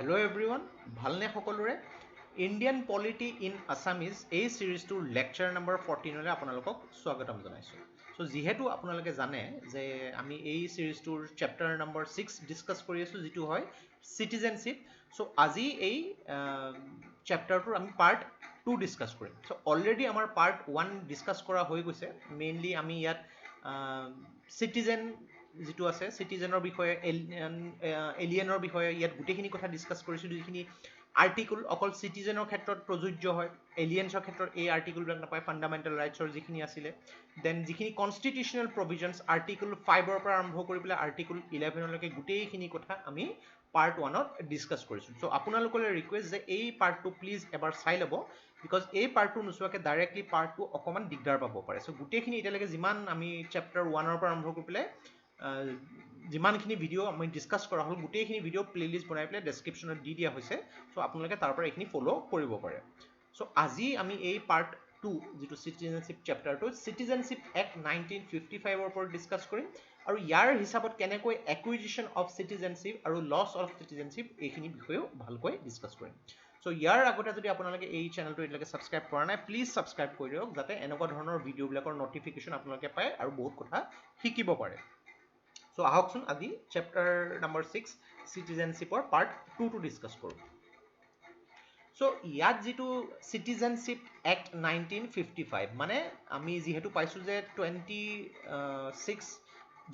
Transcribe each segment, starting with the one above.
Hello' everyone, ভালনে সকলোৰে? Indian polity in Assamese এই ছিৰিজটোৰ লেকচাৰ নম্বৰ 14লৈ আপোনালোকক স্বাগতম জনাইছোঁ। চ' যিহেতু আপোনালোকে জানে যে আমি এই ছিৰিজটোৰ চেপ্টাৰ নম্বৰ 6 ডিছকাছ কৰি আছোঁ, যিটো হয় চিটিজেনশ্বিপ। চ' আজি এই চেপ্টাৰটোৰ আমি পাৰ্ট 2 ডিছকাছ কৰিম। চ' অলৰেডি আমাৰ পাৰ্ট 1 ডিছকাছ কৰা হৈ গৈছে। মেইনলি আমি ইয়াত চিটিজেন যিটো আছে, চিটিজেনৰ বিষয়ে, এলিয়েনৰ বিষয়ে ইয়াত গোটেইখিনি কথা ডিছকাছ কৰিছোঁ। যিখিনি আৰ্টিকুল অকল চিটিজেনৰ ক্ষেত্ৰত প্ৰযোজ্য হয়, এলিয়েনছৰ ক্ষেত্ৰত এই আৰ্টিকুলবিলাক নাপায়, ফাণ্ডামেণ্টেল ৰাইটছৰ যিখিনি আছিলে। দেন যিখিনি কনষ্টিটিউচনেল প্ৰভিজনছ, আৰ্টিকুল 5ৰ পৰা আৰম্ভ কৰি পেলাই আৰ্টিকুল 11লৈকে গোটেইখিনি কথা আমি পাৰ্ট 1ত ডিছকাছ কৰিছোঁ। চ' আপোনালোকলৈ ৰিকুৱেষ্ট যে এই পাৰ্টটো প্লিজ এবাৰ চাই ল'ব, বিকজ এই পাৰ্টটো নোচোৱাকৈ ডাইৰেক্টলি পাৰ্টটো অকণমান দিগদাৰ পাব পাৰে। চ' গোটেইখিনি এতিয়ালৈকে যিমান আমি চেপ্টাৰ 1ৰ পৰা আৰম্ভ কৰি পেলাই যিমানখিনি ভিডিঅ' আমি ডিছকাছ কৰা হ'ল, গোটেইখিনি ভিডিঅ' প্লেলিষ্ট বনাই পেলাই ডেছক্ৰিপশ্যনত দি দিয়া হৈছে। চ' আপোনালোকে তাৰ পৰা এইখিনি ফ'ল' কৰিব পাৰে। চ' আজি আমি এই পাৰ্ট 2 যিটো চিটিজেনশ্বিপ চেপ্টাৰটো, চিটিজেনশ্বিপ এক্ট 1955ৰ ওপৰত ডিছকাছ কৰিম, আৰু ইয়াৰ হিচাপত কেনেকৈ একুইজিশ্যন অফ চিটিজেনশ্বিপ আৰু লছ অফ চিটিজেনশ্বিপ এইখিনি বিষয়েও ভালকৈ ডিছকাছ কৰিম। চ' ইয়াৰ আগতে যদি আপোনালোকে এই চেনেলটো এতিয়ালৈকে ছাবস্ক্ৰাইব কৰা নাই, প্লিজ ছাবস্ক্ৰাইব কৰি দিয়ক, যাতে এনেকুৱা ধৰণৰ ভিডিঅ'বিলাকৰ নটিফিকেশ্যন আপোনালোকে পায় আৰু বহুত কথা শিকিব পাৰে। চ' আহকচোন আজি চেপ্টাৰ নম্বৰ 6 চিটিজেনশ্বিপৰ পাৰ্ট 2টো ডিছকাছ কৰোঁ। চ' ইয়াত যিটো চিটিজেনশ্বিপ এক্ট 1955, মানে আমি যিহেতু পাইছোঁ যে 26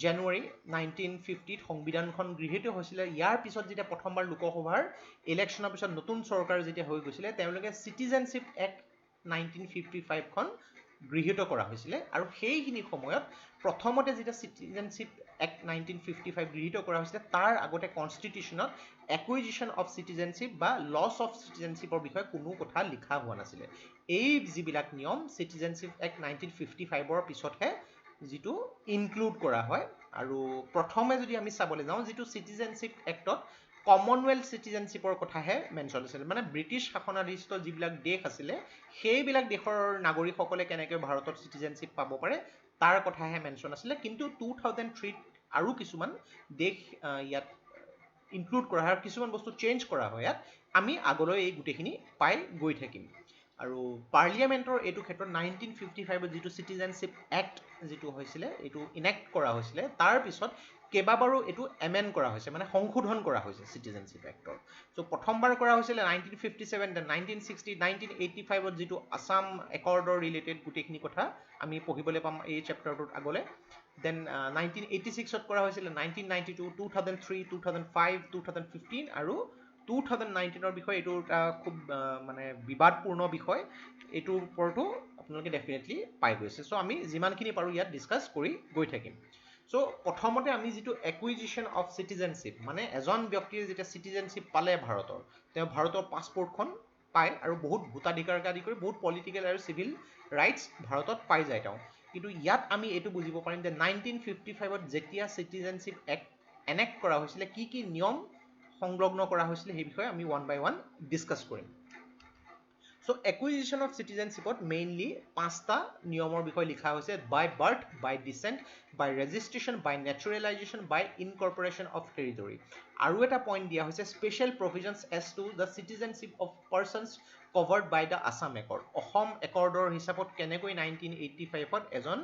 জানুৱাৰী 1950ত সংবিধানখন গৃহীত হৈছিলে। ইয়াৰ পিছত যেতিয়া প্ৰথমবাৰ লোকসভাৰ ইলেকশ্যনৰ পিছত নতুন চৰকাৰ যেতিয়া হৈ গৈছিলে, তেওঁলোকে চিটিজেনশ্বিপ এক্ট 1955খন গৃহীত কৰা হৈছিলে। আৰু সেইখিনি সময়ত প্ৰথমতে যেতিয়া চিটিজেনশ্বিপ এক্ট 1955 গৃহীত কৰা হৈছিলে, তাৰ আগতে কনষ্টিটিউশ্যনত একুইজিশ্যন অফ চিটিজেনশ্বিপ বা লছ অফ চিটিজেনশ্বিপৰ বিষয়ে কোনো কথা লিখা হোৱা নাছিলে। এই যিবিলাক নিয়ম চিটিজেনশ্বিপ এক্ট 1955ৰ পিছতহে যিটো ইনক্লুড কৰা হয়। আৰু প্ৰথমে যদি আমি চাবলৈ যাওঁ, যিটো চিটিজেনশ্বিপ এক্টত কমনৱেলথ চিটিজেনশ্বিপৰ কথাহে মেনশ্যন আছিলে, মানে ব্ৰিটিছ শাসনাধীষ্ঠ যিবিলাক দেশ আছিলে, সেইবিলাক দেশৰ নাগৰিকসকলে কেনেকৈ ভাৰতত চিটিজেনশ্বিপ পাব পাৰে তাৰ কথাহে মেনশ্যন আছিলে। কিন্তু 2003ত আৰু কিছুমান দেশ ইয়াত ইনক্লুড কৰা হয় আৰু কিছুমান বস্তু চেঞ্জ কৰা হয়। ইয়াত আমি আগলৈ এই গোটেইখিনি পাই গৈ থাকিম। আৰু পাৰ্লিয়ামেণ্টৰ এইটো ক্ষেত্ৰত 1955ত যিটো চিটিজেনশ্বিপ এক্ট যিটো হৈছিলে, এইটো ইনেক্ট কৰা হৈছিলে, তাৰপিছত কেইবাবাৰো এইটো এমেণ্ড কৰা হৈছে, মানে সংশোধন কৰা হৈছে চিটিজেনশ্বিপ এক্টৰ। চ' প্ৰথমবাৰ কৰা হৈছিলে 1957, দেন 1960, 1985ত যিটো আছাম একৰ্ডৰ ৰিলেটেড গোটেইখিনি কথা আমি পঢ়িবলৈ পাম এই চেপ্টাৰটোত আগলৈ। দেন 1986ত কৰা হৈছিলে, 1992, 2003, 2005, 2015 আৰু 2019ৰ বিষয়ে। এইটো এটা খুব মানে বিবাদপূৰ্ণ বিষয়, এইটোৰ ওপৰতো আপোনালোকে ডেফিনেটলি পাই গৈছে। চ' আমি যিমানখিনি পাৰোঁ ইয়াত ডিছকাছ কৰি গৈ থাকিম। চ' প্ৰথমতে আমি যিটো একুইজিশ্যন অফ চিটিজেনশ্বিপ, মানে এজন ব্যক্তিয়ে যেতিয়া চিটিজেনশ্বিপ পালে ভাৰতৰ, তেওঁ ভাৰতৰ পাছপৰ্টখন পায় আৰু বহুত ভোটাধিকাৰকে আদি কৰি বহুত পলিটিকেল আৰু চিভিল ৰাইটছ ভাৰতত পাই যায় তেওঁ। কিন্তু ইয়াত আমি এইটো বুজিব পাৰিম যে 1955ত যেতিয়া চিটিজেনশ্বিপ এক্ট এনেক্ট কৰা হৈছিলে, কি কি নিয়ম সংলগ্ন কৰা হৈছিলে, সেই বিষয়ে আমি ওৱান বাই ওৱান ডিছকাছ কৰিম। চ' একুইজিশ্যন অফ চিটিজেনশ্বিপত মেইনলি 5টা নিয়মৰ বিষয়ে লিখা হৈছে: by birth, by descent, by registration, by naturalisation, by incorporation of territory. আৰু এটা পইণ্ট দিয়া হৈছে special provisions as to the citizenship of persons covered by the Assam accord. অসম একৰ্ডৰ হিচাপত কেনেকৈ 1985ত এজন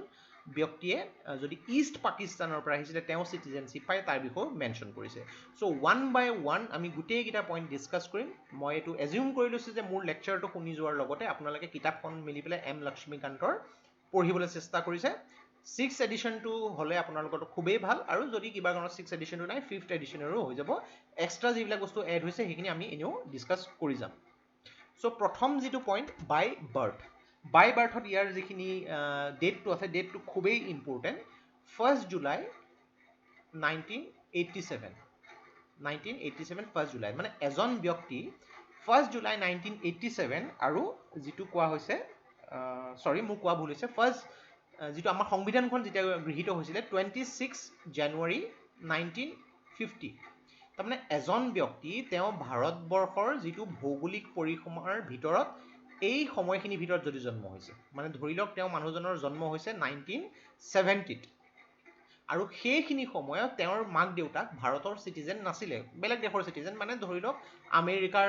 ব্যক্তিয়ে যদি ইষ্ট পাকিস্তানৰ পৰা আহিছিলে তেওঁ চিটিজেনশ্বিপ পায় তাৰ বিষয়েও মেনশ্যন কৰিছে। চ' ওৱান বাই ওৱান আমি গোটেইকেইটা পইণ্ট ডিছকাছ কৰিম। মই এইটো এজিউম কৰি লৈছোঁ যে মোৰ লেকচাৰটো শুনি যোৱাৰ লগতে আপোনালোকে কিতাপখন মিলি পেলাই এম লক্ষ্মীকান্তৰ পঢ়িবলৈ চেষ্টা কৰিছে। 6th এডিশ্যনটো হ'লে আপোনালোকৰতো খুবেই ভাল, আৰু যদি কিবা কাৰণত 6th এডিশ্যনটো নাই, 5th এডিশ্যনৰো হৈ যাব। এক্সট্ৰা যিবিলাক বস্তু এড হৈছে সেইখিনি আমি এনেও ডিছকাছ কৰি যাম। চ' প্ৰথম যিটো পইণ্ট বাই বাৰ্থ, বাই বাৰ্থত ইয়াৰ যিখিনি ডেটটো আছে, ডেটটো খুবেই ইম্পৰ্টেণ্ট। 1 জুলাই 1987, 1 জুলাই, মানে এজন ব্যক্তি 1 জুলাই 1987, আৰু যিটো কোৱা হৈছে, মোৰ কোৱা ভুল হৈছে, যিটো আমাৰ সংবিধানখন যেতিয়া গৃহীত হৈছিলে 26 জানুৱাৰী 1950। তাৰমানে এজন ব্যক্তি তেওঁ ভাৰতবৰ্ষৰ যিটো ভৌগোলিক পৰিসীমাৰ ভিতৰত এই সময়খিনিৰ ভিতৰত যদি জন্ম হৈছে, মানে ধৰি লওক তেওঁ মানুহজনৰ জন্ম হৈছে 1970ত, আৰু সেইখিনি সময়ত তেওঁৰ মাক দেউতাক ভাৰতৰ চিটিজেন নাছিলে, বেলেগ দেশৰ চিটিজেন, মানে ধৰি লওক আমেৰিকাৰ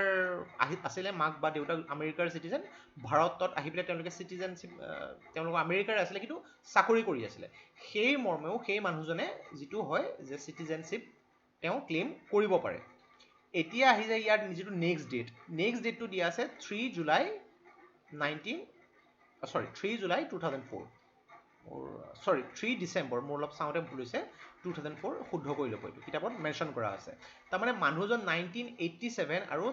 আছিলে মাক বা দেউতাক আমেৰিকাৰ চিটিজেন, ভাৰতত আহি পেলাই তেওঁলোকে চিটিজেনশ্বিপ তেওঁলোকৰ আমেৰিকাৰ আছিলে কিন্তু চাকৰি কৰি আছিলে। সেই মৰ্মেও সেই মানুহজনে যিটো হয় যে চিটিজেনশ্বিপ তেওঁ ক্লেইম কৰিব পাৰে। এতিয়া আহি যায় ইয়াৰ যিটো নেক্সট ডেটটো দিয়া আছে 3 জুলাই 2004, 3 ডিচেম্বৰ, মোৰ অলপ চাওঁতে ভুল হৈছে, 2004 শুদ্ধ কৰি ল'ব, এইটো কিতাপত মেনশ্যন কৰা আছে। তাৰমানে মানুহজন 1987 আৰু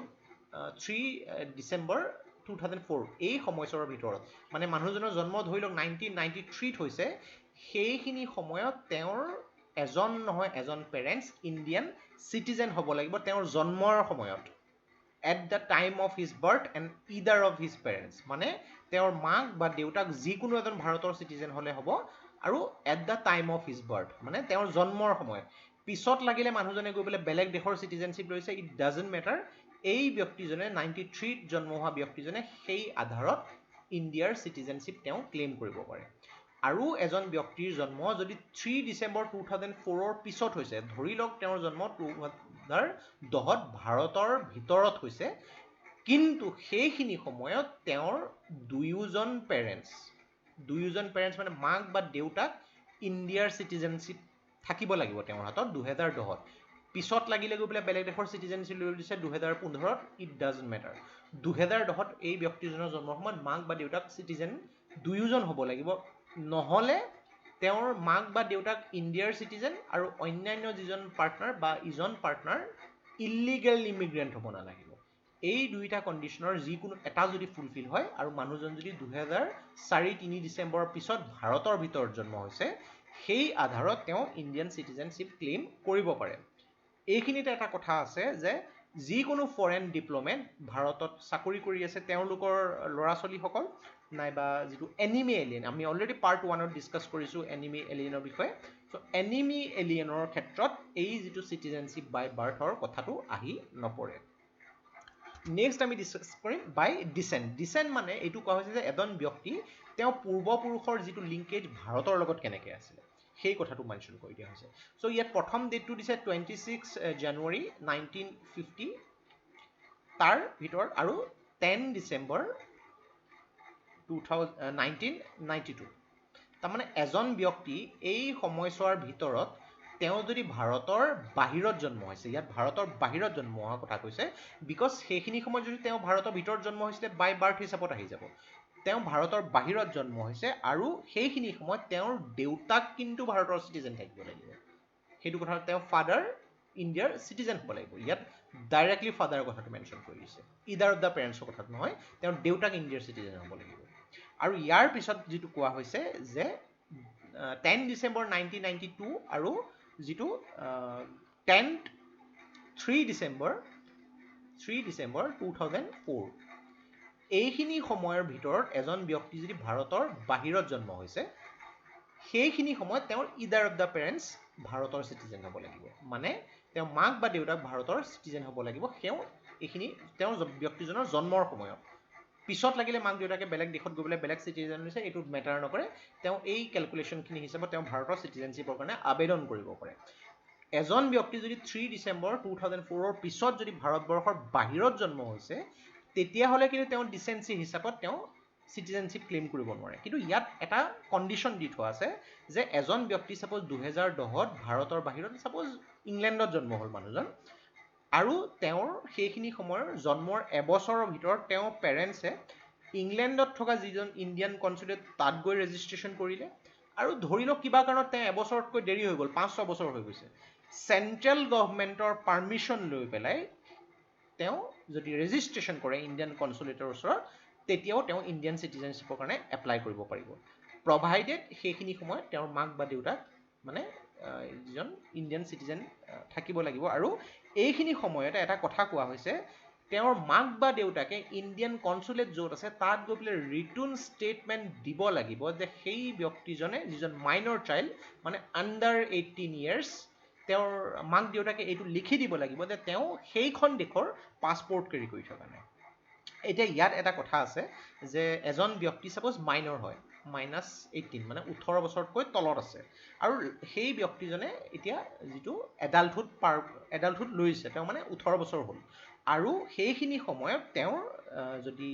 3 ডিচেম্বৰ 2004 এই সময়ছোৱাৰ ভিতৰত, মানে মানুহজনৰ জন্ম ধৰি লওক 1993 হৈছে, সেইখিনি সময়ত তেওঁৰ এজন পেৰেণ্টছ ইণ্ডিয়ান চিটিজেন হ'ব লাগিব তেওঁৰ জন্মৰ সময়ত, at the time of his birth and either of his parents, মানে তেওঁৰ মাক বা দেউতাক যিকোনো এজন ভাৰতৰ চিটিজেন হ'লে হ'ব, আৰু at the time of his birth মানে তেওঁৰ জন্মৰ সময়ত। পিছত লাগিলে মানুহজনে গৈ পেলাই বেলেগ দেশৰ চিটিজেনশ্বিপ লৈছে, ইট ডাজন্ট মেটাৰ, এই ব্যক্তিজনে 93ত জন্ম হোৱা ব্যক্তিজনে সেই আধাৰত ইণ্ডিয়াৰ চিটিজেনশ্বিপ তেওঁ ক্লেইম কৰিব পাৰে। আৰু এজন ব্যক্তিৰ জন্ম যদি 3 ডিচেম্বৰ 2004ৰ পিছত হৈছে, ধৰি লওক তেওঁৰ জন্ম 2010ত ভাৰতৰ ভিতৰত হৈছে, কিন্তু সেইখিনি সময়ত তেওঁৰ দুয়োজন পেৰেণ্টছ মানে মাক বা দেউতাক ইণ্ডিয়াৰ চিটিজেনশ্বিপ থাকিব লাগিব তেওঁৰ হাতত 2010ত। পিছত লাগিলে গৈ পেলাই বেলেগ দেশৰ চিটিজেনশ্বিপ লৈ দিছে 2015ত, ইট ডাজন্ট মেটাৰ। 2010ত এই ব্যক্তিজনৰ জন্মৰ সময়ত মাক বা দেউতাক চিটিজেন দুয়োজন হ'ব লাগিব, নহ'লে তেওঁৰ মাক বা দেউতাক ইণ্ডিয়াৰ চিটিজেন আৰু অন্যান্য যিজন পাৰ্টনাৰ বা ইজন পাৰ্টনাৰ ইলিগেল ইমিগ্ৰেণ্ট হ'ব নালাগিব। এই দুইটা কণ্ডিশ্যনৰ যিকোনো এটা যদি ফুলফিল হয় আৰু মানুহজন যদি 2004-3 ডিচেম্বৰৰ পিছত ভাৰতৰ ভিতৰত জন্ম হৈছে, সেই আধাৰত তেওঁ ইণ্ডিয়ান চিটিজেনশ্বিপ ক্লেইম কৰিব পাৰে। এইখিনিতে এটা কথা আছে যে যিকোনো ফৰেন ডিপ্ল'মেট ভাৰতত চাকৰি কৰি আছে, তেওঁলোকৰ ল'ৰা ছোৱালীসকল নাইবা যিটো এনিমি এলিয়েন, আমি অলৰেডি পাৰ্ট 1ত ডিছকাছ কৰিছোঁ এনিমি এলিয়েনৰ বিষয়ে, চ' এনিমি এলিয়েনৰ ক্ষেত্ৰত এই যিটো চিটিজেনশ্বিপ বাই বাৰ্থৰ কথাটো আহি নপৰে। নেক্সট আমি ডিছকাছ কৰিম বাই ডিচেণ্ট মানে এইটো কোৱা হৈছে যে এজন ব্যক্তি তেওঁ পূৰ্বপুৰুষৰ যিটো লিংকেজ ভাৰতৰ লগত কেনেকৈ আছিলে সেই কথাটো মেনশ্যন কৰি দিয়া হৈছে। চ' ইয়াত প্ৰথম ডেটটো দিছে 26 জানুৱাৰী 1950, তাৰ ভিতৰত আৰু 10 ডিচেম্বৰ 1992। তাৰমানে এজন ব্যক্তি এই সময়ছোৱাৰ ভিতৰত তেওঁ যদি ভাৰতৰ বাহিৰত জন্ম হৈছে, ইয়াত ভাৰতৰ বাহিৰত জন্ম হোৱাৰ কথা কৈছে, বিকজ সেইখিনি সময়ত যদি তেওঁ ভাৰতৰ ভিতৰত জন্ম হৈছিলে বাই বাৰ্থ হিচাপত আহি যাব। তেওঁ ভাৰতৰ বাহিৰত জন্ম হৈছে আৰু সেইখিনি সময়ত তেওঁৰ দেউতাক কিন্তু ভাৰতৰ চিটিজেন থাকিব লাগিব, সেইটো কথা, তেওঁ ফাদাৰ ইণ্ডিয়াৰ চিটিজেন হ'ব লাগিব। ইয়াত ডাইৰেক্টলি ফাদাৰৰ কথাটো মেনশ্যন কৰি দিছে, ইদাৰ অফ দ্য পেৰেণ্টছৰ কথাটো নহয়, তেওঁৰ দেউতাক ইণ্ডিয়াৰ চিটিজেন হ'ব লাগিব। আৰু ইয়াৰ পিছত যিটো কোৱা হৈছে যে 10 ডিচেম্বৰ 1992 আৰু যিটো 3 ডিচেম্বৰ 2004, এইখিনি সময়ৰ ভিতৰত এজন ব্যক্তি যদি ভাৰতৰ বাহিৰত জন্ম হৈছে, সেইখিনি সময়ত তেওঁৰ ইদাৰ অফ দ্য পেৰেণ্টছ ভাৰতৰ চিটিজেন হ'ব লাগিব, মানে তেওঁ মাক বা দেউতাক ভাৰতৰ চিটিজেন হ'ব লাগিব, তেওঁৰ ব্যক্তিজনৰ জন্মৰ সময়ত। পিছত লাগিলে মাক দেউতাকে বেলেগ দেশত গৈ পেলাই বেলেগ চিটিজেন হৈছে, এইটো মেটাৰ নকৰে, তেওঁ এই কেলকুলেশ্যনখিনি হিচাপত তেওঁ ভাৰতৰ চিটিজেনশ্বিপৰ কাৰণে আবেদন কৰিব পাৰে। এজন ব্যক্তি যদি 3 ডিচেম্বৰ 2004ৰ পিছত যদি ভাৰতবৰ্ষৰ বাহিৰত জন্ম হৈছে, তেতিয়াহ'লে কিন্তু তেওঁ ডিচেণ্টচি হিচাপত তেওঁ চিটিজেনশ্বিপ ক্লেইম কৰিব নোৱাৰে। কিন্তু ইয়াত এটা কণ্ডিশ্যন দি থোৱা আছে যে এজন ব্যক্তি ছাপ'জ 2010ত ভাৰতৰ বাহিৰত, ছাপ'জ ইংলেণ্ডত জন্ম হ'ল মানুহজন, আৰু তেওঁৰ সেইখিনি সময়ৰ জন্মৰ এবছৰৰ ভিতৰত তেওঁ পেৰেণ্টছে ইংলেণ্ডত থকা যিজন ইণ্ডিয়ান কনচুলেট তাত গৈ ৰেজিষ্ট্ৰেশ্যন কৰিলে, আৰু ধৰি লওক কিবা কাৰণত তেওঁ এবছৰতকৈ দেৰি হৈ গ'ল, 5-6 বছৰ হৈ গৈছে, চেণ্ট্ৰেল গভৰ্ণমেণ্টৰ পাৰ্মিশ্যন লৈ পেলাই তেওঁ যদি ৰেজিষ্ট্ৰেশ্যন কৰে ইণ্ডিয়ান কনচুলেটৰ ওচৰত, তেতিয়াও তেওঁ ইণ্ডিয়ান চিটিজেনশ্বিপৰ কাৰণে এপ্লাই কৰিব পাৰিব, প্ৰভাইডেড সেইখিনি সময়ত তেওঁৰ মাক বা দেউতাক মানে যিজন ইণ্ডিয়ান চিটিজেন থাকিব লাগিব। আৰু এইখিনি সময়তে এটা কথা কোৱা হৈছে, তেওঁৰ মাক বা দেউতাকে ইণ্ডিয়ান কনচুলেট য'ত আছে তাত গৈ পেলাই ৰিটাৰ্ণ ষ্টেটমেণ্ট দিব লাগিব যে সেই ব্যক্তিজনে যিজন মাইনৰ চাইল্ড মানে আণ্ডাৰ 18 years, তেওঁৰ মাক দেউতাকে এইটো লিখি দিব লাগিব যে তেওঁ সেইখন দেশৰ পাছপৰ্ট কেৰি কৰি থকা নাই। এতিয়া ইয়াত এটা কথা আছে যে এজন ব্যক্তি ছাপ'জ মাইনৰ হয়, -18 মানে 18 বছৰতকৈ তলত আছে আৰু সেই ব্যক্তিজনে এতিয়া যিটো এডাল্টহুড লৈছে তেওঁ মানে 18 বছৰ হ'ল আৰু সেইখিনি সময়ত তেওঁৰ যদি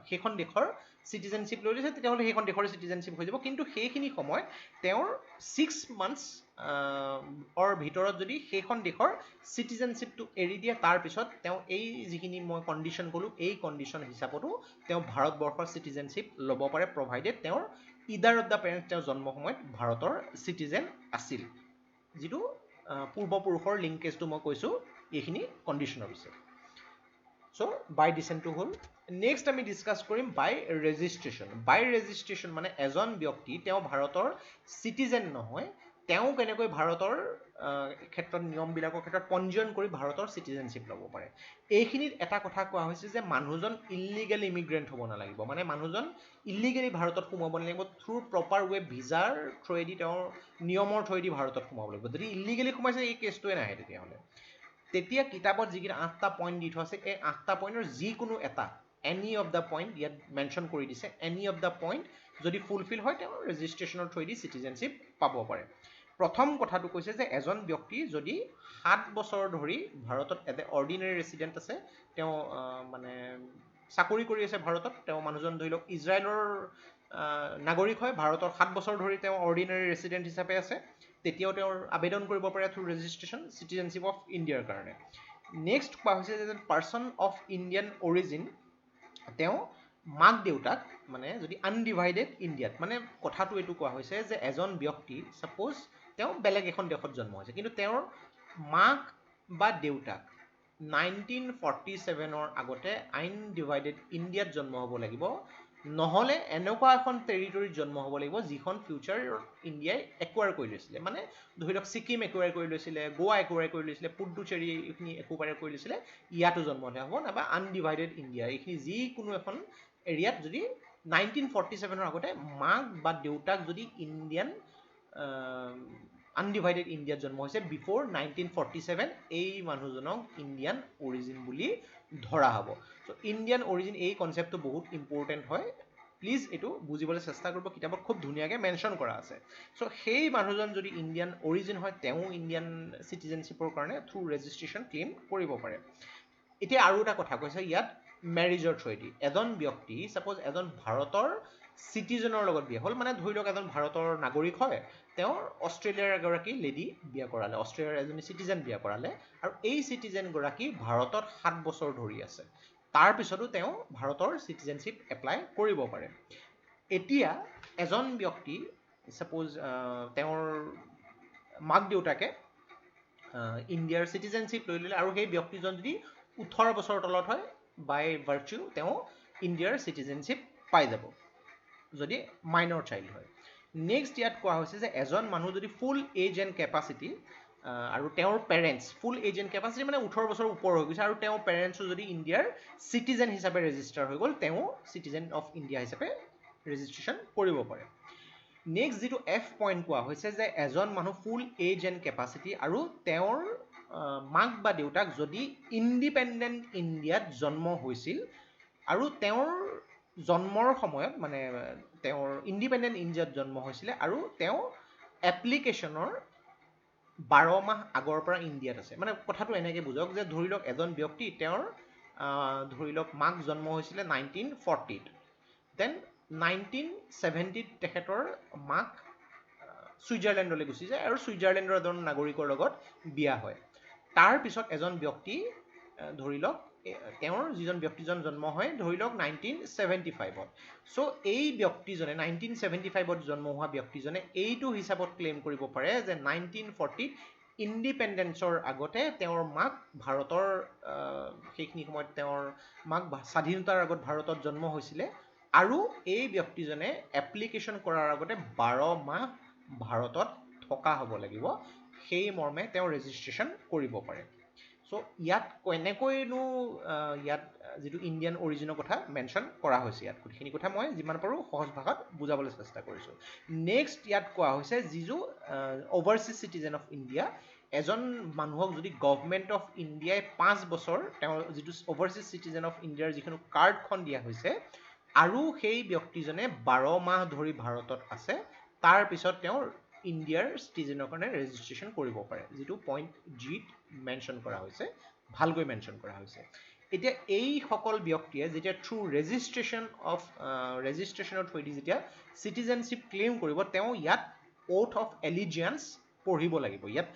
সেইখন দেশৰ চিটিজেনশ্বিপ লৈ লৈছে তেতিয়াহ'লে সেইখন দেশৰ চিটিজেনশ্বিপ হৈ যাব কিন্তু সেইখিনি সময়ত তেওঁৰ 6 মান্থছ ভিতৰত যদি সেইখন দেশৰ চিটিজেনশ্বিপটো এৰি দিয়ে তাৰপিছত তেওঁ এই যিখিনি মই কণ্ডিশ্যন ক'লোঁ এই কণ্ডিশ্যন হিচাপতো তেওঁ ভাৰতবৰ্ষৰ চিটিজেনশ্বিপ ল'ব পাৰে প্ৰভাইডেড তেওঁৰ ইডাৰ অফ দ্য পেৰেণ্টছ তেওঁৰ জন্ম সময়ত ভাৰতৰ চিটিজেন আছিল যিটো পূৰ্বপুৰুষৰ লিংকেজটো মই কৈছোঁ এইখিনি কণ্ডিশ্যনৰ পিছত চ' বাই ডিচেণ্টটো হ'ল নেক্সট আমি ডিছকাছ কৰিম বাই ৰেজিষ্ট্ৰেশ্যন মানে এজন ব্যক্তি তেওঁ ভাৰতৰ চিটিজেন নহয় তেওঁ কেনেকৈ ভাৰতৰ ক্ষেত্ৰত নিয়মবিলাকৰ ক্ষেত্ৰত পঞ্জীয়ন কৰি ভাৰতৰ চিটিজেনশ্বিপ ল'ব পাৰে এইখিনিত এটা কথা কোৱা হৈছে যে মানুহজন ইলিগেল ইমিগ্ৰেণ্ট হ'ব নালাগিব মানে মানুহজন ইলিগেলি ভাৰতত সোমাব নালাগিব থ্ৰু প্ৰপাৰ ৱে ভিজাৰ থ্ৰুৱেদি তেওঁৰ নিয়মৰ থ্ৰুৱেদি ভাৰতত সোমাব লাগিব যদি ইলিগেলি সোমাইছে এই কেছটোৱে নাহে তেতিয়াহ'লে তেতিয়া কিতাপত যিকেইটা 8টা পইণ্ট দি থোৱা আছে এই 8টা পইণ্টৰ যিকোনো এটা এনি অফ দ্য পইণ্ট ইয়াত মেনশ্যন কৰি দিছে এনি অফ দ্য পইণ্ট যদি ফুলফিল হয় তেওঁ ৰেজিষ্ট্ৰেশ্যনৰ থ্ৰুৱেদি চিটিজেনশ্বিপ পাব পাৰে প্ৰথম কথাটো কৈছে যে এজন ব্যক্তি যদি 7 বছৰ ধৰি ভাৰতত এজ এ অৰ্ডিনেৰী ৰেচিডেণ্ট আছে তেওঁ মানে চাকৰি কৰি আছে ভাৰতত তেওঁ মানুহজন ধৰি লওক ইজৰাইলৰ নাগৰিক হয় ভাৰতৰ 7 বছৰ ধৰি তেওঁ অৰ্ডিনেৰী ৰেচিডেণ্ট হিচাপে আছে তেতিয়াও তেওঁৰ আবেদন কৰিব পাৰে থ্ৰু ৰেজিষ্ট্ৰেশ্যন চিটিজেনশ্বিপ অফ ইণ্ডিয়াৰ কাৰণে নেক্সট কোৱা হৈছে যে এজন পাৰ্চন অফ ইণ্ডিয়ান অৰিজিন তেওঁ মাক দেউতাক মানে যদি আনডিভাইডেড ইণ্ডিয়াত মানে কথাটো এইটো কোৱা হৈছে যে এজন ব্যক্তি ছাপ'জ তেওঁ বেলেগ এখন দেশত জন্ম হৈছে কিন্তু তেওঁৰ মাক বা দেউতাক 1947ৰ আগতে আনডিভাইডেড ইণ্ডিয়াত জন্ম হ'ব লাগিব নহ'লে এনেকুৱা এখন টেৰিটৰীত জন্ম হ'ব লাগিব যিখন ফিউচাৰত ইণ্ডিয়াই একুৱাৰ কৰি লৈছিলে মানে ধৰি লওক ছিকিম একুৱাৰ কৰি লৈছিলে গোৱা একুৱাৰ কৰি লৈছিলে পুডুচেৰী এইখিনি একুৱাৰ কৰি লৈছিলে ইয়াতো জন্ম হ'ব নাইবা আনডিভাইডেড ইণ্ডিয়া এইখিনি যিকোনো এখন এৰিয়াত যদি 1947ৰ আগতে মাক বা দেউতাক যদি ইণ্ডিয়ান আনডিভাইডেড ইণ্ডিয়াত জন্ম হৈছে বিফ'ৰ 1947 এই মানুহজনক ইণ্ডিয়ান অৰিজিন বুলি ধৰা হ'ব চ' ইণ্ডিয়ান অৰিজিন এই কনচেপ্টটো বহুত ইম্পৰ্টেণ্ট হয় প্লিজ এইটো বুজিবলৈ চেষ্টা কৰিব কিতাপত খুব ধুনীয়াকৈ মেনশ্যন কৰা আছে চ' সেই মানুহজন যদি ইণ্ডিয়ান অৰিজিন হয় তেওঁ ইণ্ডিয়ান চিটিজেনশ্বিপৰ কাৰণে থ্ৰু ৰেজিষ্ট্ৰেশ্যন ক্লেইম কৰিব পাৰে এতিয়া আৰু এটা কথা কৈছে ইয়াত মেৰিজৰ থ্ৰুৱেদি এজন ব্যক্তি ছাপ'জ এজন ভাৰতৰ চিটিজেনৰ লগত বিয়া হ'ল মানে ধৰি লওক এজন ভাৰতৰ নাগৰিক হয় তেওঁৰ অষ্ট্ৰেলিয়াৰ এগৰাকী লেডি বিয়া কৰালে অষ্ট্ৰেলিয়াৰ এজনী চিটিজেন বিয়া কৰালে আৰু এই চিটিজেনগৰাকী ভাৰতত 7 বছৰ ধৰি আছে তাৰপিছতো তেওঁ ভাৰতৰ চিটিজেনশ্বিপ এপ্লাই কৰিব পাৰে এতিয়া এজন ব্যক্তি ছাপ'জ তেওঁৰ মাক দেউতাকে ইণ্ডিয়াৰ চিটিজেনশ্বিপ লৈ ল'লে আৰু সেই ব্যক্তিজন যদি 18 বছৰৰ তলত হয় বাই ভাৰ্চু তেওঁ ইণ্ডিয়াৰ চিটিজেনশ্বিপ পাই যাব যদি মাইনৰ চাইল্ড হয় নেক্সট ইয়াত কোৱা হৈছে যে এজন মানুহ যদি ফুল এজ এণ্ড কেপাচিটি আৰু তেওঁৰ parents full age and capacity মানে 18 বছৰ ওপৰ হৈ গৈছে আৰু তেওঁৰ পেৰেণ্টছো যদি ইণ্ডিয়াৰ চিটিজেন হিচাপে ৰেজিষ্টাৰ হৈ গ'ল তেওঁ চিটিজেন অফ ইণ্ডিয়া হিচাপে ৰেজিষ্ট্ৰেশ্যন কৰিব পাৰে নেক্সট যিটো এফ পইণ্ট কোৱা হৈছে যে এজন মানুহ ফুল এজ এণ্ড কেপাচিটি আৰু তেওঁৰ মাক বা দেউতাক যদি ইণ্ডিপেণ্ডেণ্ট ইণ্ডিয়াত জন্ম হৈছিল আৰু তেওঁৰ জন্মৰ সময়ত মানে তেওঁৰ ইণ্ডিপেণ্ডেণ্ট ইণ্ডিয়াত জন্ম হৈছিলে আৰু তেওঁ এপ্লিকেশ্যনৰ 12 মাহ আগৰ পৰা ইণ্ডিয়াত আছে মানে কথাটো এনেকৈ বুজক যে ধৰি লওক এজন ব্যক্তি তেওঁৰ ধৰি লওক মাক জন্ম হৈছিলে 1940ত দেন 1970ত তেখেতৰ মাক ছুইজাৰলেণ্ডলৈ গুচি যায় আৰু ছুইজাৰলেণ্ডৰ এজন নাগৰিকৰ লগত বিয়া হয় তাৰপিছত এজন ব্যক্তি ধৰি লওক তেওঁৰ যিজন ব্যক্তিজন জন্ম হয় ধৰি লওক 1975ত চ' এই ব্যক্তিজনে 1975ত জন্ম হোৱা ব্যক্তিজনে এইটো হিচাপত ক্লেইম কৰিব পাৰে যে 1940ত ইণ্ডিপেণ্ডেঞ্চৰ আগতে তেওঁৰ মাক ভাৰতৰ সেইখিনি সময়ত তেওঁৰ মাক স্বাধীনতাৰ আগত ভাৰতত জন্ম হৈছিলে আৰু এই ব্যক্তিজনে এপ্লিকেশ্যন কৰাৰ আগতে 12 মাহ ভাৰতত থকা হ'ব লাগিব সেই মৰ্মে তেওঁ ৰেজিষ্ট্ৰেশ্যন কৰিব পাৰে চ' ইয়াত কেনেকৈনো ইয়াত যিটো ইণ্ডিয়ান অৰিজিনৰ কথা মেনশ্যন কৰা হৈছে ইয়াত গোটেইখিনি কথা মই যিমান পাৰোঁ সহজ ভাষাত বুজাবলৈ চেষ্টা কৰিছোঁ নেক্সট ইয়াত কোৱা হৈছে যিটো অভাৰচিজ চিটিজেন অফ ইণ্ডিয়া এজন মানুহক যদি গভৰ্ণমেণ্ট অফ ইণ্ডিয়াই 5 বছৰ তেওঁৰ যিটো অভাৰচিজ চিটিজেন অফ ইণ্ডিয়াৰ যিখন কাৰ্ডখন দিয়া হৈছে আৰু সেই ব্যক্তিজনে 12 মাহ ধৰি ভাৰতত আছে তাৰ পিছত তেওঁৰ ইণ্ডিয়াৰ চিটিজেনৰ কাৰণে ৰেজিষ্ট্ৰেশ্যন কৰিব পাৰে যিটো পইণ্ট জিত মেনশ্যন কৰা হৈছে ভালকৈ মেনশ্যন কৰা হৈছে এতিয়া এই সকল ব্যক্তিয়ে যেতিয়া থ্ৰু ৰেজিষ্ট্ৰেশ্যনৰ থ্ৰুদি যেতিয়া চিটিজেনশ্বিপ ক্লেইম কৰিব তেওঁ ইয়াত ওথ অফ এলিজিয়েন্স পঢ়িব লাগিব ইয়াত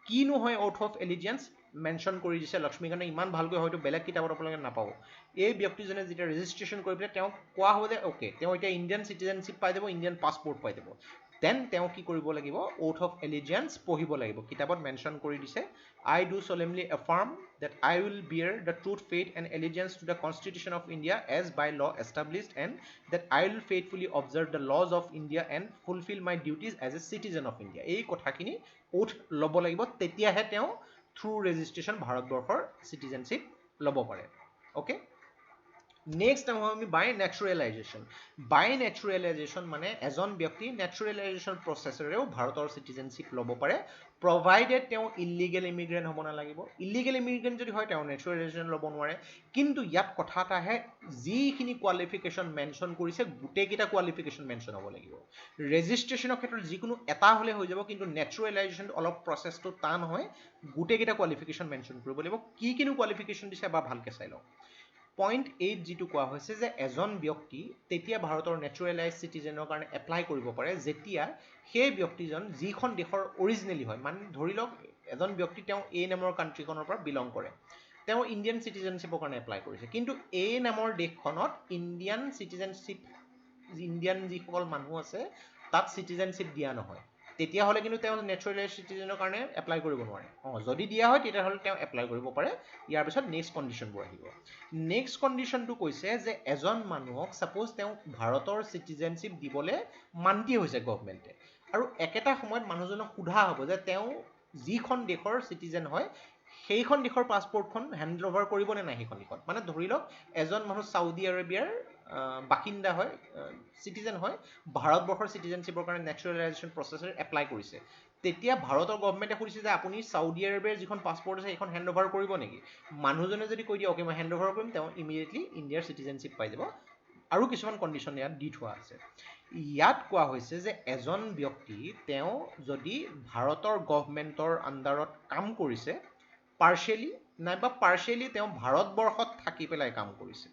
কিনো হয় ওথ অফ এলিজিয়েন্স মেনশ্যন কৰি দিছে লক্ষ্মীকান্তে ইমান ভালকৈ হয়তো বেলেগ কিতাপত আপোনালোকে নাপাব এই ব্যক্তিজনে যেতিয়া ৰেজিষ্ট্ৰেশ্যন কৰি পেলাই তেওঁক কোৱা হ'ব যে অ'কে তেওঁ এতিয়া ইণ্ডিয়ান চিটিজেনশ্বিপ পাই যাব ইণ্ডিয়ান পাছপৰ্ট পাই যাব দেন তেওঁ কি কৰিব লাগিব ওথ অফ এলিজিয়েন্স পঢ়িব লাগিব কিতাপত মেনশ্যন কৰি দিছে I do solemnly affirm that I will bear the truth, faith and allegiance to the Constitution of India as by law established and that I will faithfully observe the laws of India and fulfill my duties as a citizen of India এই কথাখিনি oath ল'ব লাগিব তেতিয়াহে তেওঁ through registration ভাৰতবৰ্ষৰ citizenship ল'ব পাৰে okay next আমি বাই নেচুৰেলাইজেশ্যন মানে এজন ব্যক্তি নেচুৰেলাইজেশ্যন প্ৰচেছেৰেও ভাৰতৰ চিটিজেনশ্বিপ ল'ব পাৰে প্ৰভাইডেড তেওঁ ইলিগেল ইমিগ্ৰেণ্ট হ'ব নালাগিব ইলিগেল ইমিগ্ৰেণ্ট যদি হয় তেওঁ নেচুৰেলাইজেশ্যন ল'ব নোৱাৰে কিন্তু ইয়াত কথা এটা আহে যিখিনি কোৱালিফিকেশ্যন মেনশ্যন কৰিছে গোটেইকেইটা কোৱালিফিকেশ্যন মেনশ্যন হ'ব লাগিব ৰেজিষ্ট্ৰেশ্যনৰ ক্ষেত্ৰত যিকোনো এটা হ'লে হৈ যাব কিন্তু নেচুৰেলাইজেশ্যন অলপ প্ৰচেছটো টান হয় গোটেইকেইটা কোৱালিফিকেশ্যন মেনশ্যন কৰিব লাগিব কি কিনো কোৱালিফিকেশ্যন দিছে বা ভালকৈ চাই লওক পইণ্ট 8 যিটো কোৱা হৈছে যে এজন ব্যক্তি তেতিয়া ভাৰতৰ নেচুৰেলাইজ চিটিজেনৰ কাৰণে এপ্লাই কৰিব পাৰে যেতিয়া সেই ব্যক্তিজন যিখন দেশৰ অৰিজিনেলি হয় মানে ধৰি লওক এজন ব্যক্তি তেওঁ এ নামৰ কাণ্ট্ৰিখনৰ পৰা বিলং কৰে তেওঁ ইণ্ডিয়ান চিটিজেনশ্বিপৰ কাৰণে এপ্লাই কৰিছে কিন্তু এ নামৰ দেশখনত ইণ্ডিয়ান যিসকল মানুহ আছে তাত চিটিজেনশ্বিপ দিয়া নহয় তেতিয়াহ'লে কিন্তু তেওঁ নেচুৰেলাইজ চিটিজেনৰ কাৰণে এপ্লাই কৰিব নোৱাৰে যদি দিয়া হয় তেতিয়াহ'লে তেওঁ এপ্লাই কৰিব পাৰে ইয়াৰ পিছত নেক্সট কণ্ডিশ্যনবোৰ আহিব নেক্সট কণ্ডিশ্যনটো কৈছে যে এজন মানুহক ছাপ'জ তেওঁ ভাৰতৰ চিটিজেনশ্বিপ দিবলৈ মান্তি হৈছে গভৰ্ণমেণ্টে আৰু একেটা সময়ত মানুহজনক সোধা হ'ব যে তেওঁ যিখন দেশৰ চিটিজেন হয় সেইখন দেশৰ পাছপৰ্টখন হেণ্ড অভাৰ কৰিব নে নাই সেইখন দেশত মানে ধৰি লওক এজন মানুহ চাউদি আৰবিয়াৰ বাসিন্দা হয় চিটিজেন হয় ভাৰতবৰ্ষৰ চিটিজেনশ্বিপৰ কাৰণে নেচুৰেলাইজেশ্যন প্ৰচেছেৰে এপ্লাই কৰিছে তেতিয়া ভাৰতৰ গভৰ্ণমেণ্টে সুধিছে যে আপুনি চাউদি আৰবিয়াৰ যিখন পাছপৰ্ট আছে সেইখন হেণ্ড অভাৰ কৰিব নেকি মানুহজনে যদি কৈ দিয়ে অ'কে মই হেণ্ড অভাৰ কৰিম তেওঁ ইমিডিয়েটলি ইণ্ডিয়াৰ চিটিজেনশ্বিপ পাই যাব আৰু কিছুমান কণ্ডিশ্যন ইয়াত দি থোৱা আছে ইয়াত কোৱা হৈছে যে এজন ব্যক্তি তেওঁ যদি ভাৰতৰ গভৰ্ণমেণ্টৰ আণ্ডাৰত কাম কৰিছে পাৰ্চিয়েলি তেওঁ ভাৰতবৰ্ষত থাকি পেলাই কাম কৰিছে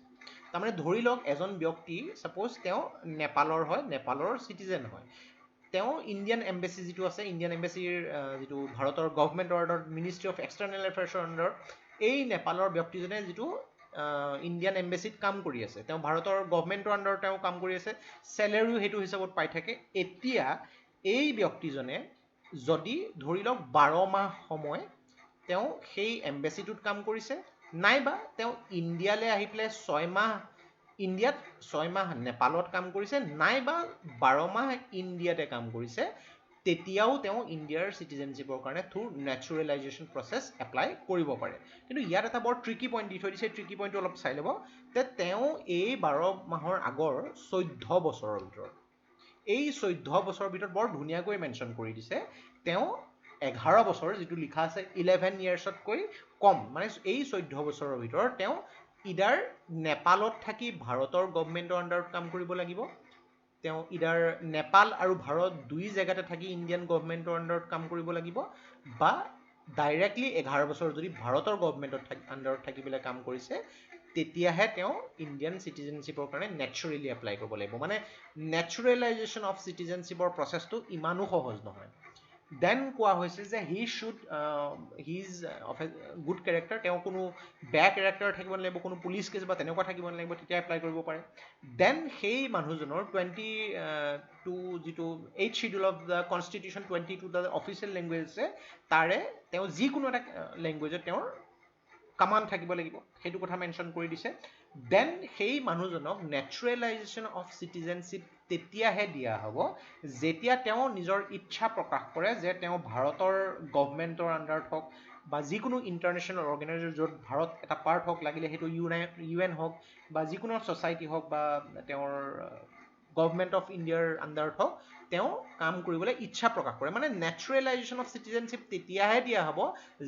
তাৰমানে ধৰি লওক এজন ব্যক্তি ছাপ'জ তেওঁ নেপালৰ হয় নেপালৰ চিটিজেন হয় তেওঁ ইণ্ডিয়ান এম্বেচি যিটো আছে ইণ্ডিয়ান এম্বেচিৰ যিটো ভাৰতৰ গভৰ্ণমেণ্টৰ আণ্ডাৰত মিনিষ্ট্ৰী অফ এক্সটাৰ্নেল এফেয়াৰ্ছৰ আণ্ডাৰত এই নেপালৰ ব্যক্তিজনে যিটো ইণ্ডিয়ান এম্বেচিত কাম কৰি আছে তেওঁ ভাৰতৰ গভৰ্ণমেণ্টৰ আণ্ডাৰত তেওঁ কাম কৰি আছে চেলেৰিও সেইটো হিচাপত পাই থাকে এতিয়া এই ব্যক্তিজনে যদি ধৰি লওক 12 মাহ সময় তেওঁ সেই এম্বেচিটোত কাম কৰিছে নাইবা তেওঁ ইণ্ডিয়ালৈ আহি পেলাই 6 মাহ ইণ্ডিয়াত 6 মাহ নেপালত কাম কৰিছে নাইবা 12 মাহ ইণ্ডিয়াতে কাম কৰিছে তেতিয়াও তেওঁ ইণ্ডিয়াৰ চিটিজেনশ্বিপৰ কাৰণে থ্ৰু নেচুৰেলাইজেশ্যন প্ৰচেছ এপ্লাই কৰিব পাৰে কিন্তু ইয়াত এটা বৰ ট্ৰিকি পইণ্ট দি থৈ দিছে ট্ৰিকি পইণ্টটো অলপ চাই ল'ব যে তেওঁ এই 12 মাহৰ আগৰ 14 বছৰৰ ভিতৰত এই 14 বছৰৰ ভিতৰত বৰ ধুনীয়াকৈ মেনশ্যন কৰি দিছে তেওঁ 11 বছৰ যিটো লিখা আছে 11 ইয়াৰ্ছতকৈ কম মানে এই 14 বছৰৰ ভিতৰত তেওঁ ইডাৰ নেপালত থাকি ভাৰতৰ গভৰ্ণমেণ্টৰ আণ্ডাৰত কাম কৰিব লাগিব তেওঁ ইডাৰ নেপাল আৰু ভাৰত দুই জেগাতে থাকি ইণ্ডিয়ান গভৰ্ণমেণ্টৰ আণ্ডাৰত কাম কৰিব লাগিব বা ডাইৰেক্টলি 11 বছৰ যদি ভাৰতৰ গভৰ্ণমেণ্টৰ আণ্ডাৰত থাকি পেলাই কাম কৰিছে তেতিয়াহে তেওঁ ইণ্ডিয়ান চিটিজেনশ্বিপৰ কাৰণে নেচুৰেলি এপ্লাই কৰিব লাগিব মানে নেচুৰেলাইজেশ্যন অফ চিটিজেনশ্বিপৰ প্ৰচেছটো ইমানো সহজ নহয় দেন কোৱা হৈছে যে he is of a good character তেওঁ কোনো বেয়া কেৰেক্টাৰ থাকিব নালাগিব কোনো পুলিচ কেছ বা তেনেকুৱা থাকিব নালাগিব তেতিয়া এপ্লাই কৰিব পাৰে দেন সেই মানুহজনৰ 22 যিটো 8th schedule of the constitution 22 the official language আছে তাৰে তেওঁ যিকোনো এটা লেংগুৱেজত তেওঁৰ কামাণ্ড থাকিব লাগিব সেইটো কথা মেনশ্যন কৰি দিছে দেন সেই মানুহজনক নেচুৰেলাইজেশ্যন অফ চিটিজেনশ্বিপ তেতিয়াহে দিয়া হ'ব যেতিয়া তেওঁ নিজৰ ইচ্ছা প্ৰকাশ কৰে যে তেওঁ ভাৰতৰ গভৰ্ণমেণ্টৰ আণ্ডাৰত হওক বা যিকোনো ইণ্টাৰনেশ্যনেল অৰ্গেনাইজেশ্যন য'ত ভাৰত এটা পাৰ্ট হওক লাগিলে সেইটো UN হওক বা যিকোনো ছ'চাইটি হওক বা তেওঁৰ গভৰ্ণমেণ্ট অফ ইণ্ডিয়াৰ আণ্ডাৰত হওক তেওঁ কাম কৰিবলৈ ইচ্ছা প্ৰকাশ কৰে মানে নেচুৰেলাইজেশ্যন অফ চিটিজেনশ্বিপ তেতিয়াহে দিয়া হ'ব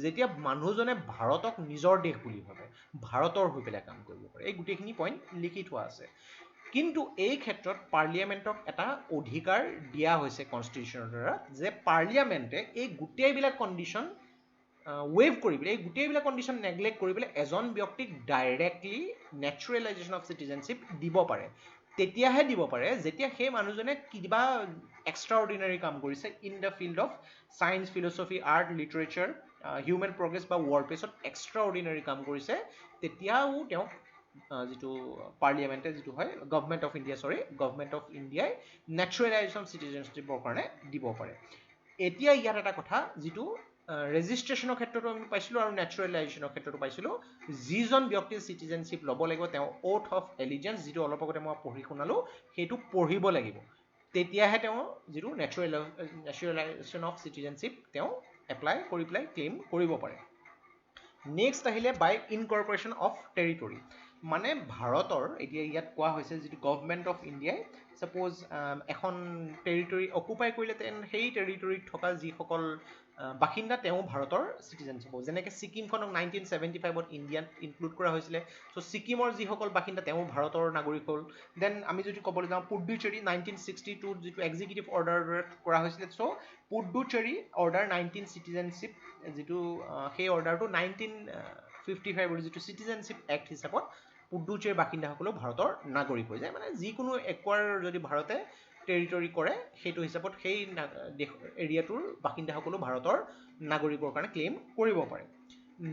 যেতিয়া মানুহজনে ভাৰতক নিজৰ দেশ বুলি ভাবে ভাৰতৰ হৈ পেলাই কাম কৰিব পাৰে এই গোটেইখিনি পইণ্ট লিখি থোৱা আছে কিন্তু এই ক্ষেত্ৰত পাৰ্লিয়ামেণ্টক এটা অধিকাৰ দিয়া হৈছে কনষ্টিটিউচনৰ দ্বাৰা যে পাৰ্লিয়ামেণ্টে এই গোটেইবিলাক কণ্ডিশ্যন ৱেভ কৰি পেলাই এই গোটেইবিলাক কণ্ডিশ্যন নেগলেক্ট কৰি পেলাই এজন ব্যক্তিক ডাইৰেক্টলি নেচাৰেলাইজেশ্যন অফ চিটিজেনশ্বিপ দিব পাৰে তেতিয়াহে দিব পাৰে যেতিয়া সেই মানুহজনে কিবা এক্সট্ৰা অৰ্ডিনাৰী কাম কৰিছে in the field of science philosophy art literature human progress বা ৱৰ্ল্ড পেছত এক্সট্ৰা অৰ্ডিনাৰী কাম কৰিছে তেতিয়াও তেওঁক যিটো পাৰ্লিয়ামেণ্টে যিটো হয় গভৰ্ণমেণ্ট অফ ইণ্ডিয়াই নেচাৰেলাইজেশ্যন চিটিজেনশ্বিপৰ কাৰণে দিব পাৰে এতিয়া ইয়াত এটা কথা যিটো ৰেজিষ্ট্ৰেশ্যনৰ ক্ষেত্ৰতো আমি পাইছিলোঁ আৰু নেচাৰেলাইজেশ্যনৰ ক্ষেত্ৰতো পাইছিলোঁ যিজন ব্যক্তিয়ে চিটিজেনশ্বিপ ল'ব লাগিব তেওঁ অ'থ অফ এলিজেঞ্চ যিটো অলপ আগতে মই পঢ়ি শুনালোঁ সেইটো পঢ়িব লাগিব তেতিয়াহে তেওঁ যিটো নেচাৰেলাইজেশ্যন অফ চিটিজেনশ্বিপ তেওঁ এপ্লাই কৰি পেলাই ক্লেইম কৰিব পাৰে নেক্সট আহিলে বাই ইনকৰ্পৰেশ্যন অফ টেৰিটৰী মানে ভাৰতৰ এতিয়া ইয়াত কোৱা হৈছে যিটো গভৰ্ণমেণ্ট অফ ইণ্ডিয়াই ছাপ'জ এখন টেৰিটৰী অকুপাই কৰিলে তেন সেই টেৰিটৰীত থকা যিসকল বাসিন্দা তেওঁ ভাৰতৰ চিটিজেনশ্বিপ হ'ব যেনেকৈ ছিকিমখনক 1975ত ইণ্ডিয়াত ইনক্লুড কৰা হৈছিলে চ' ছিকিমৰ যিসকল বাসিন্দা তেওঁ ভাৰতৰ নাগৰিক হ'ল দেন আমি যদি ক'বলৈ যাওঁ পুডুচেৰী 1962 যিটো এক্সিকিউটিভ অৰ্ডাৰ কৰা হৈছিলে চ' পুডুচেৰী অৰ্ডাৰ 19 চিটিজেনশ্বিপ যিটো সেই অৰ্ডাৰটো 1955ৰ যিটো চিটিজেনশ্বিপ এক্ট হিচাপত পুডুচেৰীৰ বাসিন্দাসকলেও ভাৰতৰ নাগৰিক হৈ যায় মানে যিকোনো একোৱাৰ যদি ভাৰতে টেৰিটৰী কৰে সেইটো হিচাপত সেই এৰিয়াটোৰ বাসিন্দাসকলেও ভাৰতৰ নাগৰিকৰ কাৰণে ক্লেইম কৰিব পাৰে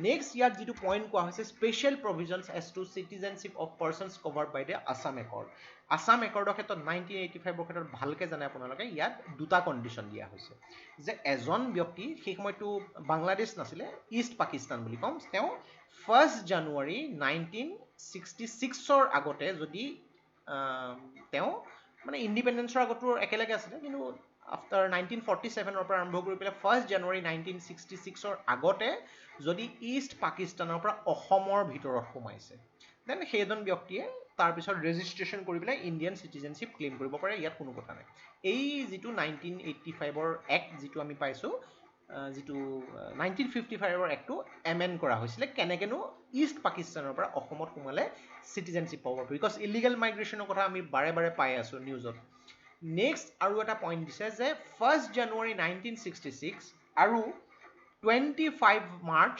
নেক্সট ইয়াত যিটো পইণ্ট কোৱা হৈছে special provisions as to citizenship of persons covered by the Assam accord Assam একৰ্ডৰ ক্ষেত্ৰত 1985ৰ ক্ষেত্ৰত ভালকৈ জানে আপোনালোকে ইয়াত দুটা কণ্ডিশ্যন দিয়া হৈছে যে এজন ব্যক্তি সেই সময়তো বাংলাদেশ নাছিলে ইষ্ট পাকিস্তান বুলি ক'ম তেওঁ 1 জানুৱাৰী 1966ৰ আগতে যদি তেওঁ মানে ইণ্ডিপেণ্ডেঞ্চৰ আগতো একেলগে আছিলে কিন্তু আফটাৰ 1947ৰ পৰা আৰম্ভ কৰি পেলাই 1 জানুৱাৰী 1966ৰ আগতে যদি ইষ্ট পাকিস্তানৰ পৰা অসমৰ ভিতৰত সোমাইছে দেন সেইজন ব্যক্তিয়ে তাৰপিছত ৰেজিষ্ট্ৰেশ্যন কৰি পেলাই ইণ্ডিয়ান চিটিজেনশ্বিপ ক্লেইম কৰিব পাৰে ইয়াত কোনো কথা নাই এই যিটো 1985ৰ এক্ট যিটো আমি পাইছোঁ যিটো 1955ৰ এক্টটো এমেণ্ড কৰা হৈছিলে কেনেকৈনো ইষ্ট পাকিস্তানৰ পৰা অসমত সোমালে চিটিজেনশ্বিপ পাব বিকজ ইলিগেল মাইগ্ৰেশ্যনৰ কথা আমি বাৰে বাৰে পাই আছোঁ নিউজত নেক্সট আৰু এটা পইণ্ট দিছে যে 1 জানুৱাৰী 1966 আৰু 25 মাৰ্চ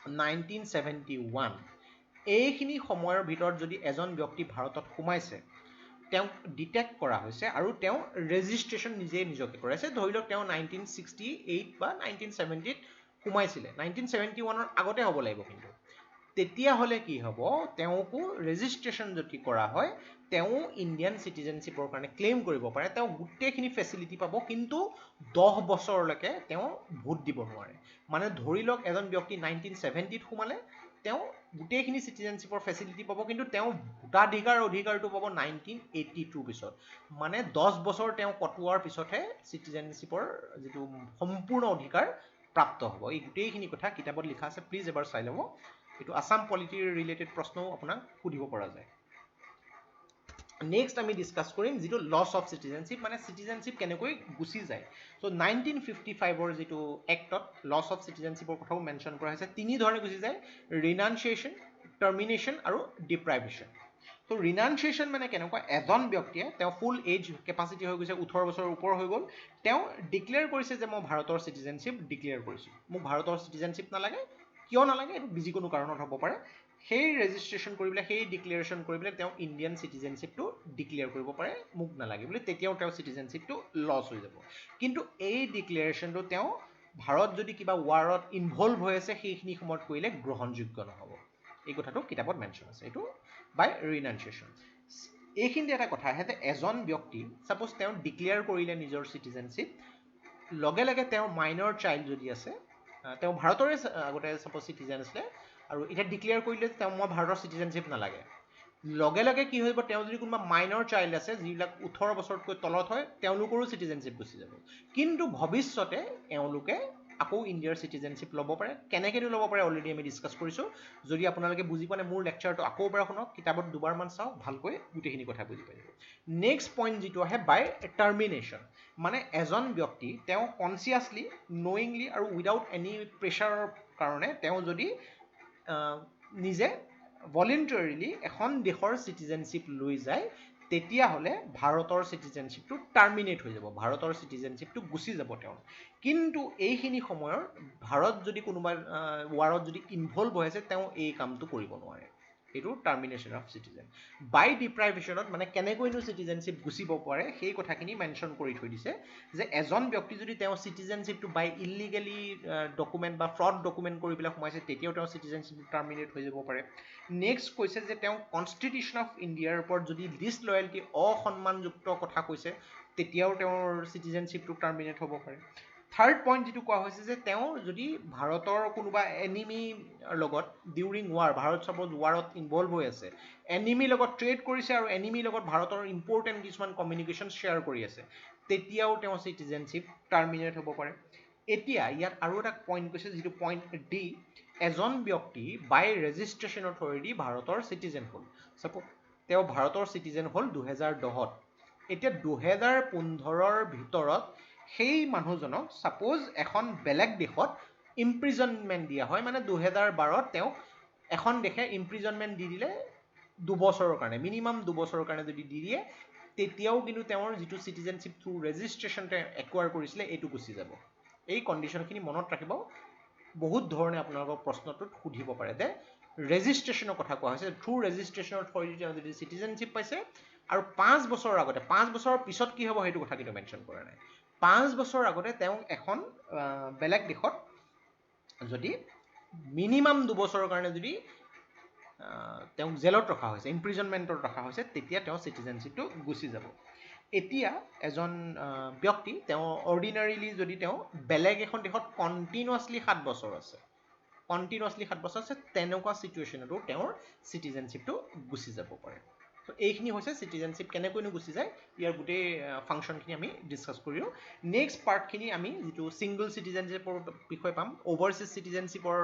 1971 এইখিনি সময়ৰ ভিতৰত যদি এজন ব্যক্তি ভাৰতত সোমাইছে তেওঁক ডিটেক্ট কৰা হৈছে আৰু তেওঁ ৰেজিষ্ট্ৰেশ্যন নিজকে কৰাইছে ধৰি লওক তেওঁ 1968 বা 1970ত সোমাইছিলে 1971ৰ আগতে হ'ব লাগিব কিন্তু তেতিয়াহ'লে কি হ'ব তেওঁকো ৰেজিষ্ট্ৰেশ্যন যদি কৰা হয় তেওঁ ইণ্ডিয়ান চিটিজেনশ্বিপৰ কাৰণে ক্লেইম কৰিব পাৰে তেওঁ গোটেইখিনি ফেচিলিটি পাব কিন্তু 10 বছৰলৈকে তেওঁ ভোট দিব নোৱাৰে মানে ধৰি লওক এজন ব্যক্তি 1970ত সোমালে তেওঁ গোটেইখিনি চিটিজেনশ্বিপৰ ফেচিলিটি পাব কিন্তু তেওঁ অধিকাৰটো পাব 1982 পিছত মানে 10 বছৰ তেওঁ কটোৱাৰ পিছতহে চিটিজেনশ্বিপৰ যিটো সম্পূৰ্ণ অধিকাৰ প্ৰাপ্ত হ'ব এই গোটেইখিনি কথা কিতাপত লিখা আছে প্লিজ এবাৰ চাই ল'ব এইটো আছাম পলিটিৰ ৰিলেটেড প্ৰশ্নও আপোনাক সুধিব পৰা যায় নেক্সট আমি ডিছকাছ কৰিম যিটো লছ অফ চিটিজেনশ্বিপ মানে চিটিজেনশ্বিপ কেনেকৈ গুচি যায় চ' 1955ৰ যিটো এক্টত লছ অফ চিটিজেনশ্বিপৰ কথাও মেনশ্যন কৰা হৈছে তিনি ধৰণে গুচি যায় ৰিনাউন্সিয়েশ্যন টাৰ্মিনেশ্যন আৰু ডিপ্ৰাইভেশ্যন ত' ৰিনাউন্সিয়েশ্যন মানে কেনেকুৱা এজন ব্যক্তিয়ে তেওঁ ফুল এজ কেপাচিটি হৈ গৈছে 18 বছৰৰ ওপৰ হৈ গ'ল তেওঁ ডিক্লেয়াৰ কৰিছে যে মই ভাৰতৰ চিটিজেনশ্বিপ ডিক্লেয়াৰ কৰিছোঁ মোক ভাৰতৰ চিটিজেনশ্বিপ নালাগে কিয় নালাগে এইটো যিকোনো কাৰণত হ'ব পাৰে সেই ৰেজিষ্ট্ৰেশ্যন কৰি পেলাই সেই ডিক্লেৰেশ্যন কৰি পেলাই তেওঁ ইণ্ডিয়ান চিটিজেনশ্বিপটো ডিক্লেয়াৰ কৰিব পাৰে মোক নালাগে বুলি তেতিয়াও তেওঁ চিটিজেনশ্বিপটো লছ হৈ যাব কিন্তু এই ডিক্লেৰেশ্যনটো তেওঁ ভাৰত যদি কিবা ৱাৰত ইনভলভ হৈ আছে সেইখিনি সময়ত কৰিলে গ্ৰহণযোগ্য নহ'ব এই কথাটো কিতাপত মেনশ্যন আছে এইটো বাই ৰিনাউন্সিয়েশ্যন এইখিনিতে এটা কথা আহে যে এজন ব্যক্তি ছাপ'জ তেওঁ ডিক্লেয়াৰ কৰিলে নিজৰ চিটিজেনশ্বিপ লগে লগে তেওঁৰ মাইনৰ চাইল্ড যদি আছে তেওঁ ভাৰতৰে আগতে ছাপ'জ চিটিজেন আছিলে আৰু এতিয়া ডিক্লেয়াৰ কৰিলে যে তেওঁ মই ভাৰতৰ চিটিজেনশ্বিপ নালাগে লগে লগে কি হৈ যাব তেওঁ যদি কোনোবা মাইনৰ চাইল্ড আছে যিবিলাক 18 বছৰতকৈ তলত হয় তেওঁলোকৰো চিটিজেনশ্বিপ গুচি যাব কিন্তু ভৱিষ্যতে এওঁলোকে আকৌ ইণ্ডিয়াৰ চিটিজেনশ্বিপ ল'ব পাৰে কেনেকৈ ল'ব পাৰে অলৰেডি আমি ডিছকাছ কৰিছোঁ যদি আপোনালোকে বুজি পোৱা নাই মোৰ লেকচাৰটো আকৌ এবাৰ শুনক কিতাপত দুবাৰমান চাওক ভালকৈ গোটেইখিনি কথা বুজি পাই যাব নেক্সট পইণ্ট যিটো আহে বাই টাৰ্মিনেশ্যন মানে এজন ব্যক্তি তেওঁ কনচিয়াছলি নয়িংলি আৰু উইদাউট এনি প্ৰেছাৰৰ কাৰণে তেওঁ যদি নিজে ভলেণ্টাৰীলি এখন দেশৰ চিটিজেনশ্বিপ লৈ যায় তেতিয়াহ'লে ভাৰতৰ চিটিজেনশ্বিপটো টাৰ্মিনেট হৈ যাব, ভাৰতৰ চিটিজেনশ্বিপটো গুচি যাব তেওঁৰ। কিন্তু এইখিনি সময়ৰ ভাৰত যদি কোনোবা ৱাৰত যদি ইনভলভ হৈ আছে তেওঁ এই কামটো কৰিব নোৱাৰে, এইটো টাৰ্মিনেশ্যন অফ চিটিজেন। বাই ডিপ্ৰাইভেশ্যনত মানে কেনেকৈনো চিটিজেনশ্বিপ গুচিব পাৰে সেই কথাখিনি মেনশ্যন কৰি থৈ দিছে যে এজন ব্যক্তি যদি তেওঁ চিটিজেনশ্বিপটো বাই ইলিগেলি ডকুমেণ্ট বা ফ্ৰড ডকুমেণ্ট কৰি পেলাই সোমাইছে তেতিয়াও তেওঁ চিটিজেনশ্বিপটো টাৰ্মিনেট হৈ যাব পাৰে। নেক্সট কৈছে যে তেওঁ কনষ্টিটিউশ্যন অফ ইণ্ডিয়াৰ ওপৰত যদি ডিছলয়েলটি অসন্মানযুক্ত কথা কৈছে তেতিয়াও তেওঁৰ চিটিজেনশ্বিপটো টাৰ্মিনেট হ'ব পাৰে। থাৰ্ড পইণ্ট যিটো কোৱা হৈছে যে তেওঁ যদি ভাৰতৰ কোনোবা এনিমিৰ লগত ডিউৰিং ৱাৰ, ভাৰত চাপ'জ ৱাৰত ইনভলভ হৈ আছে, এনিমিৰ লগত ট্ৰেড কৰিছে আৰু এনিমিৰ লগত ভাৰতৰ ইম্পৰ্টেণ্ট কিছুমান কমিউনিকেশ্যন শ্বেয়াৰ কৰি আছে তেতিয়াও তেওঁ চিটিজেনশ্বিপ টাৰ্মিনেট হ'ব পাৰে। এতিয়া ইয়াত আৰু এটা পইণ্ট কৈছে যিটো পইণ্ট ডি, এজন ব্যক্তি বাই ৰেজিষ্ট্ৰেশ্যন অথৰিটি ভাৰতৰ চিটিজেন হ'ল, চাপ'জ তেওঁ ভাৰতৰ চিটিজেন হ'ল 2010-ত, এতিয়া 2015-ৰ ভিতৰত সেই মানুহজনক ছাপ'জ এখন বেলেগ দেশত ইম্প্ৰিজনমেণ্ট দিয়া হয়, মানে 2012-ত তেওঁক এখন দেশে ইম্প্ৰিজনমেণ্ট দি দিলে 2 বছৰৰ কাৰণে, মিনিমাম 2 বছৰৰ কাৰণে যদি দি দিয়ে তেতিয়াও কিন্তু তেওঁৰ যিটো চিটিজেনশ্বিপ থ্ৰু ৰেজিষ্ট্ৰেশ্যন তেওঁ একুৱাৰ কৰিছিলে এইটো গুচি যাব। এই কণ্ডিশ্যনখিনি মনত ৰাখিব, বহুত ধৰণে আপোনালোকৰ প্ৰশ্নটোত সুধিব পাৰে যে ৰেজিষ্ট্ৰেশ্যনৰ কথা কোৱা হৈছে, থ্ৰু ৰেজিষ্ট্ৰেশ্যনৰ থ্ৰুদি তেওঁ যদি চিটিজেনশ্বিপ পাইছে আৰু 5 বছৰৰ আগতে, 5 বছৰৰ পিছত কি হ'ব সেইটো কথা কিন্তু মেনশ্যন কৰা নাই, 5 বছৰৰ আগতে তেওঁক এখন বেলেগ দেশত যদি মিনিমাম 2 বছৰৰ কাৰণে যদি তেওঁক জেলত ৰখা হৈছে, ইম্প্ৰিজনমেণ্টত ৰখা হৈছে তেতিয়া তেওঁ চিটিজেনশ্বিপটো গুচি যাব। এতিয়া এজন ব্যক্তি তেওঁ অৰ্ডিনাৰীলি যদি তেওঁ বেলেগ এখন দেশত কণ্টিনিউৱাছলি 7 বছৰ আছে, তেনেকুৱা চিটুৱেশ্যনতো তেওঁৰ চিটিজেনশ্বিপটো গুচি যাব পাৰে। ত' এইখিনি হৈছে চিটিজেনশ্বিপ কেনেকৈনো গুচি যায়, ইয়াৰ গোটেই ফাংচনখিনি আমি ডিছকাছ কৰিলোঁ। নেক্সট পাৰ্টখিনি আমি যিটো ছিংগল চিটিজেনশ্বিপৰ বিষয়ে পাম, অভাৰচিজ চিটিজেনশ্বিপৰ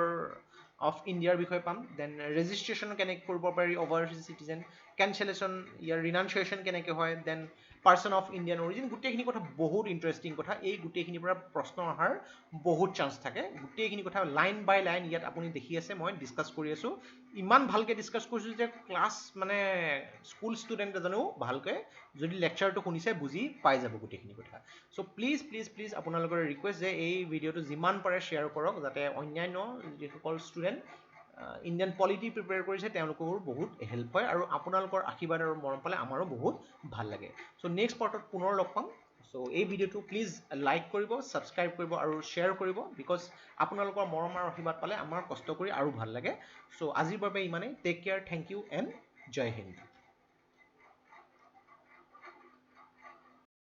অফ ইণ্ডিয়াৰ বিষয়ে পাম, দেন ৰেজিষ্ট্ৰেশ্যন কেনেকৈ কৰিব পাৰি অভাৰচিজ চিটিজেন, কেঞ্চেলেশ্যন ইয়াৰ ৰিনাউন্সিয়েশ্যন কেনেকৈ হয়, then person of Indian origin, গোটেইখিনি কথা বহুত ইণ্টাৰেষ্টিং কথা, এই গোটেইখিনিৰ পৰা প্ৰশ্ন অহাৰ বহুত চান্স থাকে, গোটেইখিনি কথা লাইন বাই লাইন ইয়াত আপুনি দেখি আছে মই ডিছকাছ কৰি আছোঁ, ইমান ভালকৈ ডিছকাছ কৰিছোঁ যে ক্লাছ মানে স্কুল ষ্টুডেণ্ট এজনেও ভালকৈ যদি লেকচাৰটো শুনিছে বুজি পাই যাব গোটেইখিনি কথা। চ' প্লিজ আপোনালোকৰ ৰিকুৱেষ্ট যে এই ভিডিঅ'টো যিমান পাৰে শ্বেয়াৰ কৰক যাতে অন্যান্য যিসকল ষ্টুডেণ্ট ইণ্ডিয়ান পলিটি প্ৰিপেয়াৰ কৰিছে তেওঁলোকৰো বহুত হেল্প হয় আৰু আপোনালোকৰ আশীৰ্বাদ আৰু মৰম পালে আমাৰো বহুত ভাল লাগে। চ' নেক্সট পাৰ্টত পুনৰ লগ পাম। চ' এই ভিডিঅ'টো প্লিজ লাইক কৰিব, ছাবস্ক্ৰাইব কৰিব আৰু শ্বেয়াৰ কৰিব, বিকজ আপোনালোকৰ মৰম আৰু আশীৰ্বাদ পালে আমাৰ কষ্ট কৰি আৰু ভাল লাগে। চ' আজিৰ বাবে ইমানেই, take care, thank you and Jai Hind.